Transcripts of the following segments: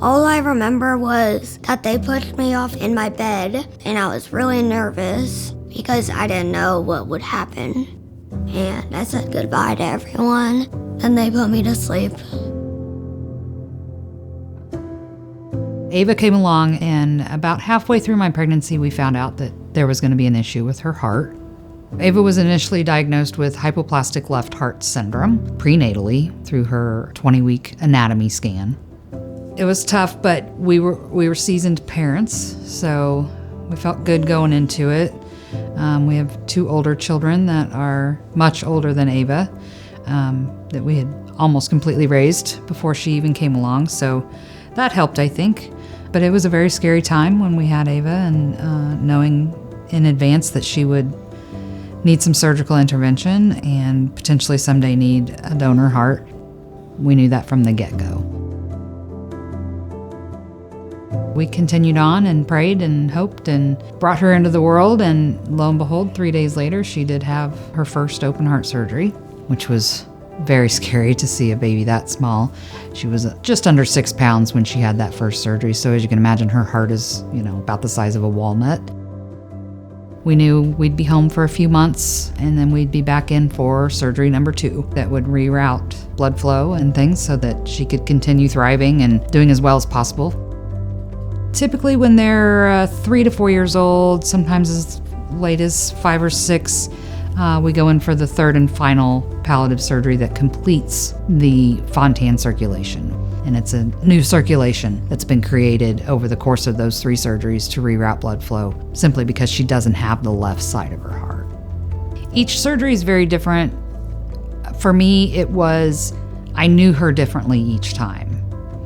All I remember was that they put me off in my bed, and I was really nervous because I didn't know what would happen. And I said goodbye to everyone, then they put me to sleep. Ava came along, and about halfway through my pregnancy, we found out that there was going to be an issue with her heart. Ava was initially diagnosed with hypoplastic left heart syndrome prenatally through her 20-week anatomy scan. It was tough, but we were seasoned parents, so we felt good going into it. We have 2 older children that are much older than Ava, that we had almost completely raised before she even came along, so that helped, I think. But it was a very scary time when we had Ava, and knowing in advance that she would need some surgical intervention and potentially someday need a donor heart. We knew that from the get-go. We continued on and prayed and hoped and brought her into the world, and lo and behold, 3 days later, she did have her first open heart surgery, which was very scary to see a baby that small. She was just under 6 pounds when she had that first surgery, so as you can imagine, her heart is, about the size of a walnut. We knew we'd be home for a few months, and then we'd be back in for surgery number 2 that would reroute blood flow and things so that she could continue thriving and doing as well as possible. Typically when they're 3 to 4 years old, sometimes as late as 5 or 6, we go in for the 3rd and final palliative surgery that completes the Fontan circulation. And it's a new circulation that's been created over the course of those 3 surgeries to reroute blood flow, simply because she doesn't have the left side of her heart. Each surgery is very different. For me, I knew her differently each time.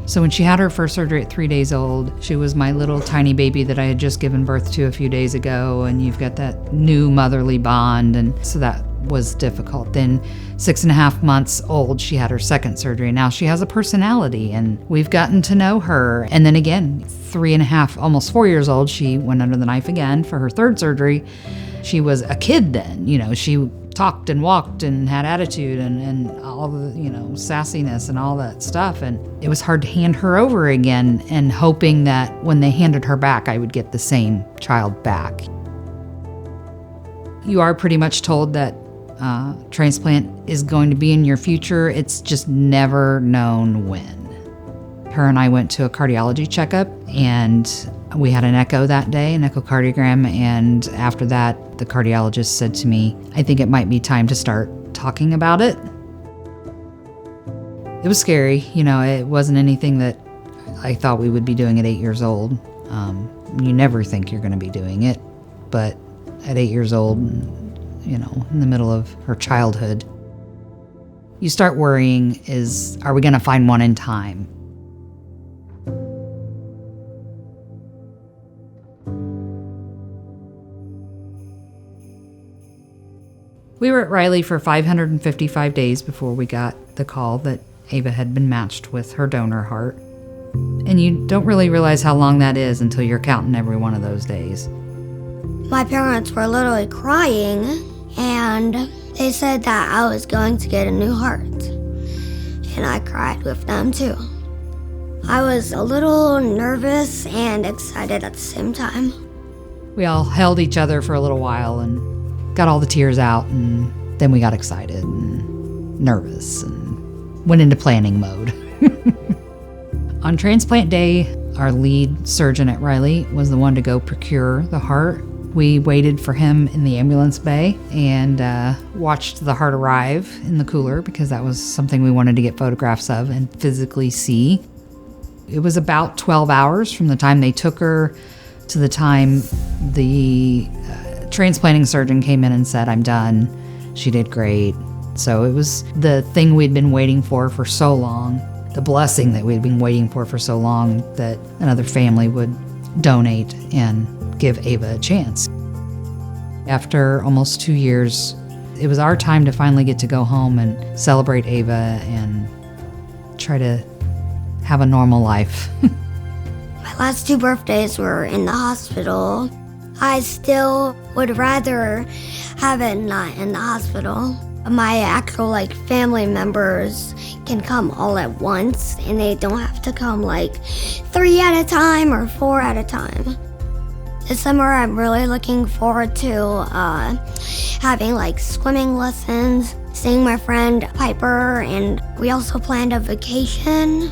So when she had her first surgery at 3 days old, she was my little tiny baby that I had just given birth to a few days ago, and you've got that new motherly bond, and so that was difficult. Then 6.5 months old, she had her second surgery. Now she has a personality, and we've gotten to know her. And then again, 3.5, almost 4 years old, she went under the knife again for her third surgery. She was a kid then, she talked and walked and had attitude and all the, sassiness and all that stuff. And it was hard to hand her over again, and hoping that when they handed her back, I would get the same child back. You are pretty much told that transplant is going to be in your future. It's just never known when. Her and I went to a cardiology checkup, and we had an echo that day, an echocardiogram, and after that, the cardiologist said to me, I think it might be time to start talking about it. It was scary, it wasn't anything that I thought we would be doing at 8 years old. You never think you're going to be doing it, but at 8 years old, in the middle of her childhood, you start worrying, are we going to find one in time? We were at Riley for 555 days before we got the call that Ava had been matched with her donor heart. And you don't really realize how long that is until you're counting every one of those days. My parents were literally crying, and they said that I was going to get a new heart. And I cried with them too. I was a little nervous and excited at the same time. We all held each other for a little while and got all the tears out, and then we got excited and nervous and went into planning mode. On transplant day, our lead surgeon at Riley was the one to go procure the heart. We waited for him in the ambulance bay and watched the heart arrive in the cooler, because that was something we wanted to get photographs of and physically see. It was about 12 hours from the time they took her to the time the transplanting surgeon came in and said, I'm done. She did great. So it was the thing we'd been waiting for so long, the blessing that we'd been waiting for so long, that another family would donate and give Ava a chance. After almost 2 years, it was our time to finally get to go home and celebrate Ava and try to have a normal life. My last 2 birthdays were in the hospital. I still would rather have it not in the hospital. My actual family members can come all at once, and they don't have to come 3 at a time or 4 at a time. This summer I'm really looking forward to having swimming lessons, seeing my friend Piper, and we also planned a vacation.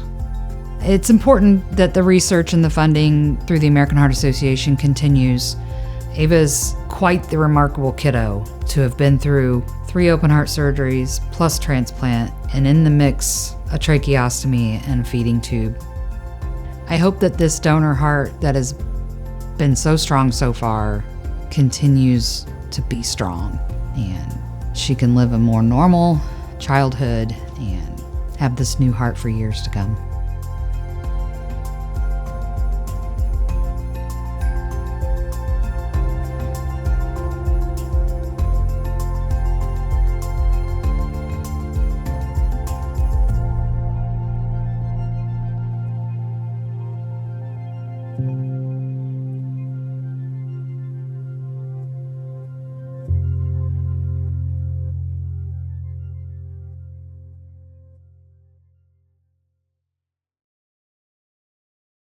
It's important that the research and the funding through the American Heart Association continues. Ava's quite the remarkable kiddo to have been through 3 open heart surgeries plus transplant, and in the mix, a tracheostomy and a feeding tube. I hope that this donor heart that has been so strong so far continues to be strong, and she can live a more normal childhood and have this new heart for years to come.